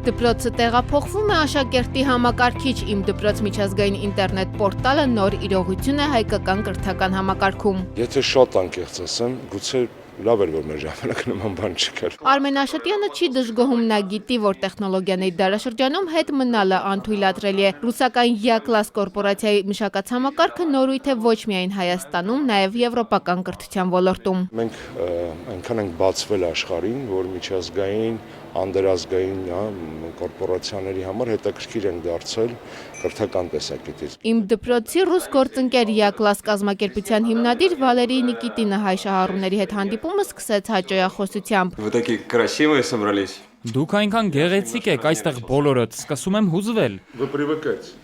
Դպրոցը տեղափոխվում է աշակերտի համակարգիչ Իմ դպրոց միջազգային ինտերնետ պորտալը նոր իրողություն է հայկական կրթական համակարգում։ Եթե շատ անկեղծ ասեմ, գուցե լավ էր, որ մեր ժամանակ նման բան չկար։ Արմեն Աշատյանը չի դժգոհում, նա գիտի, որ տեխնոլոգիաների դարաշրջանում հետ մնալը անթույլատրելի է։ Ռուսական Յակլաս կորպորացիայի մշակած համակարգը նորույթ է ոչ միայն Հայաստանում, նաև եվրոպական կրթության ոլորտում։ Մենք այնքան ենք բացվել աշխարհին, որ միջազգային, անդերազգային կորպորացիաների համար հետաքրքիր ենք դարձել կրթական տեսակետից։ Իմ դպրոցի ռուս գործընկեր Յակլաս կազմակերպության հիմնադիր Վալերի Նիկիտինը հայ շահառուների հետ հանդիպումը սկսեց հաճոյախոսությամբ։ Вы такие красивые собрались. Դուք այնքան գեղեցիկ եք, այստեղ բոլորդ, սկսում եմ հուզվել։ Вы привыкаете։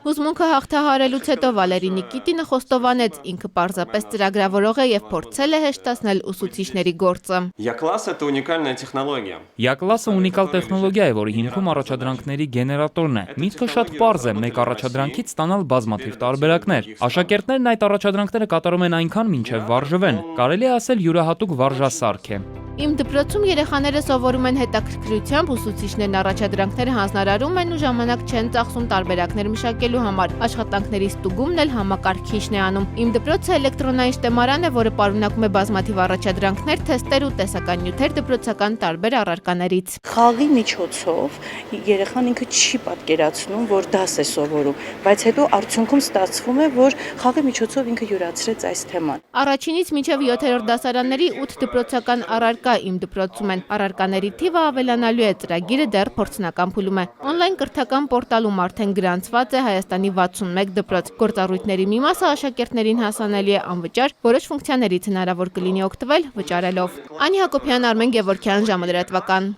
Հուզմունքը հաղթահարելուց հետո Վալերի Նիկիտինը խոստովանեց, ինքը պարզապես ծրագրավորող է և փորձել է հեշտացնել ուսուցիչների գործը։ Я-класс это уникальная технология. Յակլասը ունիկալ տեխնոլոգիա է, որի հիմքում առաջադրանքների գեներատորն է։ Միտքը շատ պարզ է, մեկ առաջադրանքից ստանալ բազմաթիվ տարբերակներ։ Աշակերտներն այդ առաջադրանքները կատարում են այնքան, մինչև վարժվեն։ Կարելի է ասել յուրահատուկ վարժասարք է։ Իմ դպրոցում երեխաները սովորում են հետաքրքրությամբ, ուսուցիչներն առաջադրանքները հանձնարարում են ու ժամանակ չեն ծախսում տարբերակներ մշակելու համար։ Աշխատանքների ստուգումն էլ համակարգիչն է անում։ Իմ դպրոցը էլեկտրոնային շտեմարան է, որը պարունակում է բազմաթիվ առաջադրանքներ, թեստեր ու տեսական նյութեր դպրոցական տարբեր առարկաներից։ Խաղի միջոցով երեխան ինքը չի պատկերացնում, որ դաս է սովորում, բայց հետո արդյունքում ստացվում է, որ խաղի միջոցով ինքը յուրացրեց այս թեման։ Առաջինից մինչև 7-րդ դասարանների 8 դպրոցական առարկա Իմ դպրոցում են։ Առարկաների թիվը ավելանալու է, ծրագիրը դեռ փորձնական փուլում է։ Օնլայն կրթական պորտալում արդեն գրանցված է Հայաստանի 61 դպրոց։ Գործառույթների մի մասը աշակերտներին հասանելի է անվճար, որոշ ֆունկցիաներից հնարավոր կլինի օգտվել վճարելով։ Անի Հակոբյան, Արմեն Գևորգյան, ժամը լրատվական։